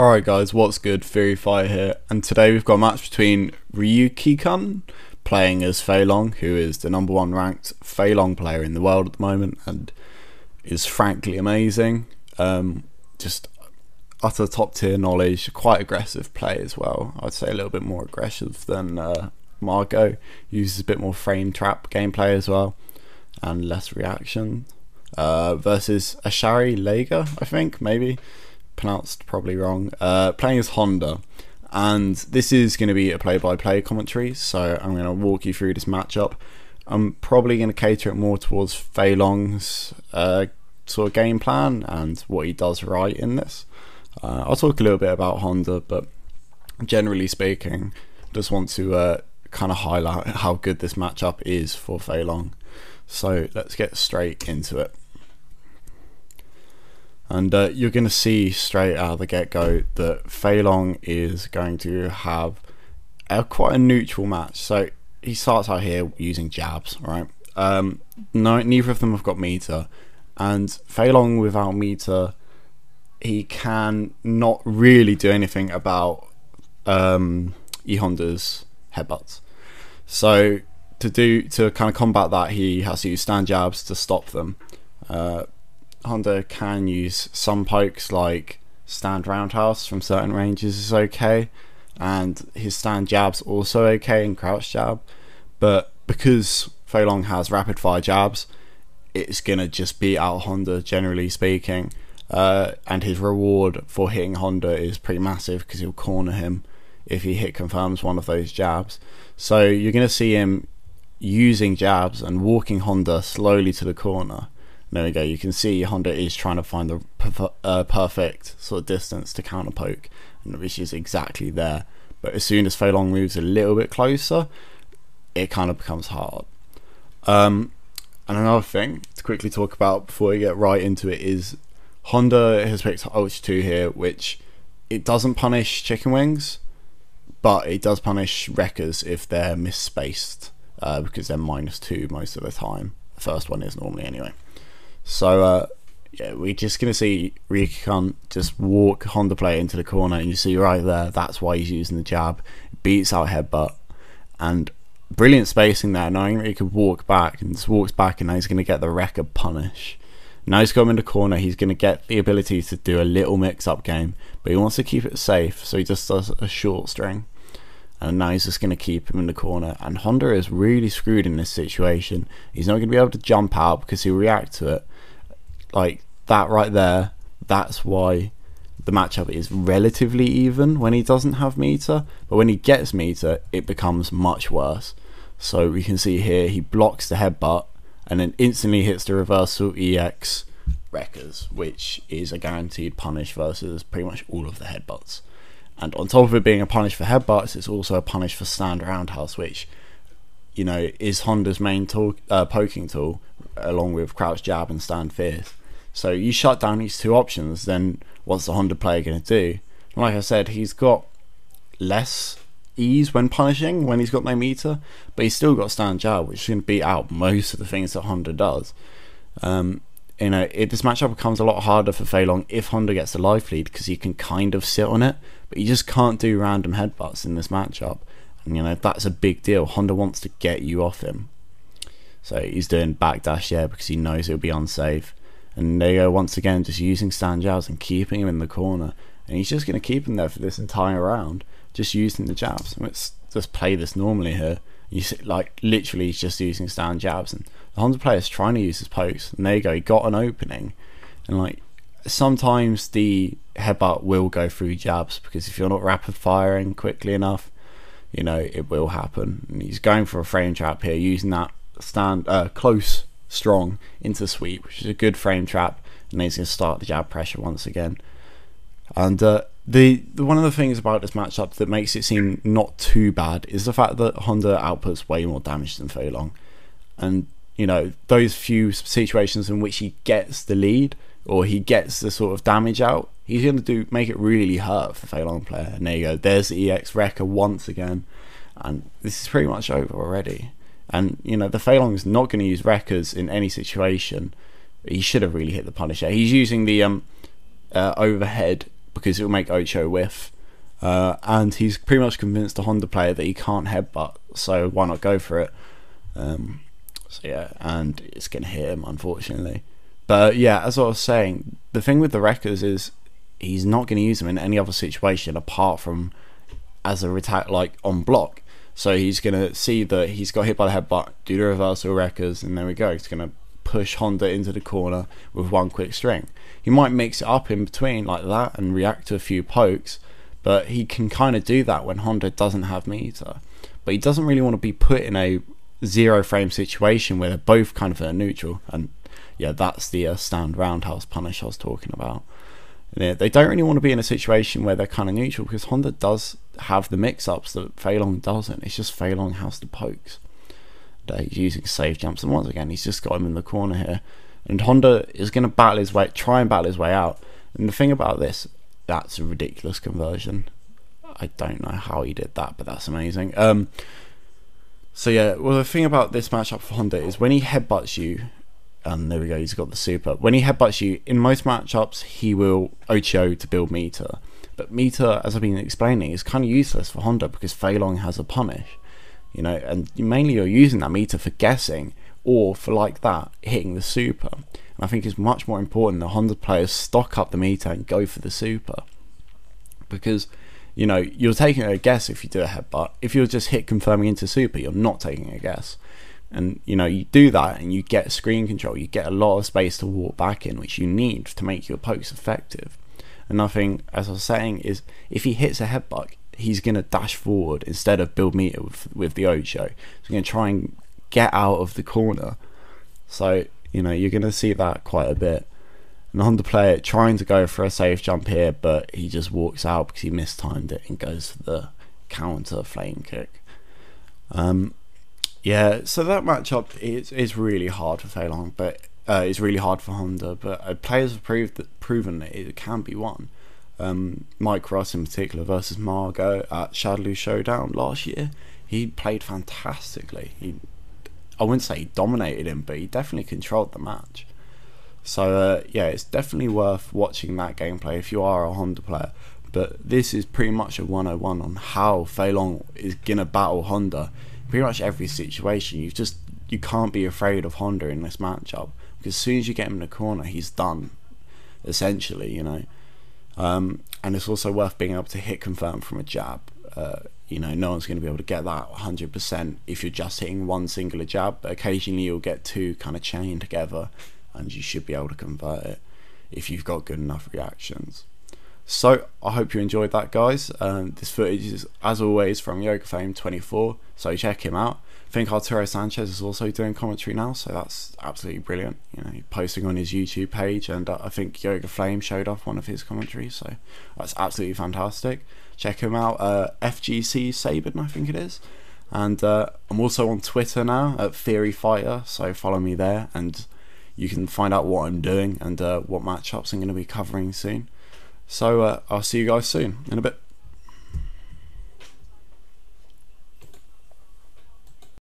Alright guys, what's good? Fire here, and today we've got a match between Ryukichikun playing as FeiLong, who is the #1 ranked FeiLong player in the world at the moment and is frankly amazing. Just utter top tier knowledge, quite aggressive play as well. I'd say a little bit more aggressive than Margot. Uses a bit more frame trap gameplay as well and less reaction. Versus Ashari Lega, I think, maybe. Pronounced probably wrong, playing as Honda, and this is going to be a play-by-play commentary, so I'm going to walk you through this matchup. I'm probably going to cater it more towards FeiLong's sort of game plan and what he does right in this. I'll talk a little bit about Honda, but generally speaking, just want to kind of highlight how good this matchup is for FeiLong. So let's get straight into it. And you're going to see straight out of the get-go that FeiLong is going to have quite a neutral match. So he starts out here using jabs, right? Neither of them have got meter, and FeiLong without meter, he can not really do anything about Honda's headbutts. So to kind of combat that, he has to use stand jabs to stop them. Honda can use some pokes, like stand roundhouse from certain ranges is okay, and his stand jab's also okay, and crouch jab, but because FeiLong has rapid fire jabs, it's gonna just beat out Honda generally speaking, and his reward for hitting Honda is pretty massive because he'll corner him if he hit confirms one of those jabs. So you're gonna see him using jabs and walking Honda slowly to the corner. There we go, you can see Honda is trying to find the perfect sort of distance to counter poke, which is exactly there. But as soon as FeiLong moves a little bit closer, it kind of becomes hard. And another thing to quickly talk about before we get right into it is Honda has picked Ultra 2 here, which it doesn't punish chicken wings, but it does punish wreckers if they're misspaced, because they're -2 most of the time. The first one is normally anyway. So yeah, we're just going to see Ryukichikun just walk Honda player into the corner, and you see right there, that's why he's using the jab. Beats out headbutt, and brilliant spacing there, knowing that he could walk back, and just walks back, and now he's going to get the wrecker punish. Now he's got him in the corner, he's going to get the ability to do a little mix-up game, but he wants to keep it safe, so he just does a short string. And now he's just going to keep him in the corner, and Honda is really screwed in this situation. He's not going to be able to jump out because he'll react to it. Like that right there, that's why the matchup is relatively even when he doesn't have meter, but when he gets meter, it becomes much worse. So we can see here, he blocks the headbutt and then instantly hits the reversal EX wreckers, which is a guaranteed punish versus pretty much all of the headbutts. And on top of it being a punish for headbutts, it's also a punish for stand roundhouse, which, you know, is Honda's main poking tool, along with crouch jab and stand fierce. So you shut down these two options, then what's the Honda player going to do? And like I said, he's got less ease when punishing when he's got no meter, but he's still got stand jab, which is going to beat out most of the things that Honda does. You know, this matchup becomes a lot harder for FeiLong if Honda gets the life lead, because he can kind of sit on it, but you just can't do random headbutts in this matchup. And you know, that's a big deal. Honda wants to get you off him. So he's doing backdash, yeah, because he knows it'll be unsafe. And there you go, once again, just using stand jabs and keeping him in the corner. And he's just going to keep him there for this entire round, just using the jabs. And let's just play this normally here. You see, like, literally he's just using stand jabs, and the Honda player is trying to use his pokes. And there you go, he got an opening. And like, sometimes the headbutt will go through jabs, because if you're not rapid firing quickly enough, you know, it will happen. And he's going for a frame trap here, using that stand close strong into sweep, which is a good frame trap, and he's going to start the jab pressure once again. And the one of the things about this matchup that makes it seem not too bad is the fact that Honda outputs way more damage than FeiLong. And you know, those few situations in which he gets the lead, or he gets the sort of damage out, he's going to make it really hurt for FeiLong player. And there you go, there's the EX wrecker once again, and this is pretty much over already. And you know, the FeiLong's not going to use wreckers in any situation. He should have really hit the punisher. He's using the overhead because it will make Ocho whiff. And he's pretty much convinced the Honda player that he can't headbutt, so why not go for it? So yeah, and it's going to hit him, unfortunately. But yeah, as I was saying, the thing with the Wreckers is he's not going to use them in any other situation apart from as a attack, like on block. So he's going to see that he's got hit by the headbutt, do the reversal Wreckers, and there we go. He's going to push Honda into the corner with one quick string. He might mix it up in between like that and react to a few pokes, but he can kind of do that when Honda doesn't have meter. But he doesn't really want to be put in a 0 frame situation where they're both kind of at a neutral. And yeah, that's the stand roundhouse punish I was talking about. Yeah, they don't really want to be in a situation where they're kind of neutral, because Honda does have the mix-ups that FeiLong doesn't. It's just FeiLong has the pokes. He's using safe jumps, and once again he's just got him in the corner here, and Honda is going to try and battle his way out. And the thing about this, that's a ridiculous conversion. I don't know how he did that, but that's amazing. So yeah, well, the thing about this matchup for Honda is when he headbutts you, and there we go, he's got the super. When he headbutts you, in most matchups, he will Ocho to build meter. But meter, as I've been explaining, is kind of useless for Honda because FeiLong has a punish. You know, and mainly you're using that meter for guessing, or for like that, hitting the super. And I think it's much more important that Honda players stock up the meter and go for the super. Because, you know, you're taking a guess if you do a headbutt. If you're just hit confirming into super, you're not taking a guess. And, you know, you do that and you get screen control. You get a lot of space to walk back in, which you need to make your pokes effective. And I think, as I was saying, is if he hits a headbutt, he's going to dash forward instead of build meter with the Ocho. So he's going to try and get out of the corner. So, you know, you're going to see that quite a bit. And the Honda player trying to go for a safe jump here, but he just walks out because he mistimed it and goes for the counter flame kick. Yeah, so that matchup is really hard for FeiLong, but it's really hard for Honda. But players have proven that it can be won. Mike Ross in particular versus Margot at Shadaloo Showdown last year, he played fantastically. I wouldn't say he dominated him, but he definitely controlled the match. So yeah, it's definitely worth watching that gameplay if you are a Honda player. But this is pretty much a 101 on how FeiLong is gonna battle Honda in pretty much every situation. You can't be afraid of Honda in this matchup, because as soon as you get him in the corner, he's done, essentially, you know. And it's also worth being able to hit confirm from a jab. You know, no one's going to be able to get that 100% if you're just hitting one singular jab, but occasionally you'll get two kind of chained together and you should be able to convert it if you've got good enough reactions. So I hope you enjoyed that, guys. This footage is, as always, from YogaFlame24, so check him out. I think Arturo Sanchez is also doing commentary now, so that's absolutely brilliant. You know, posting on his YouTube page, and I think Yoga Flame showed off one of his commentaries, so that's absolutely fantastic. Check him out, FGC Sabin, I think it is. And I'm also on Twitter now at Theory Fighter, so follow me there, and you can find out what I'm doing and what matchups I'm going to be covering soon. So I'll see you guys soon in a bit.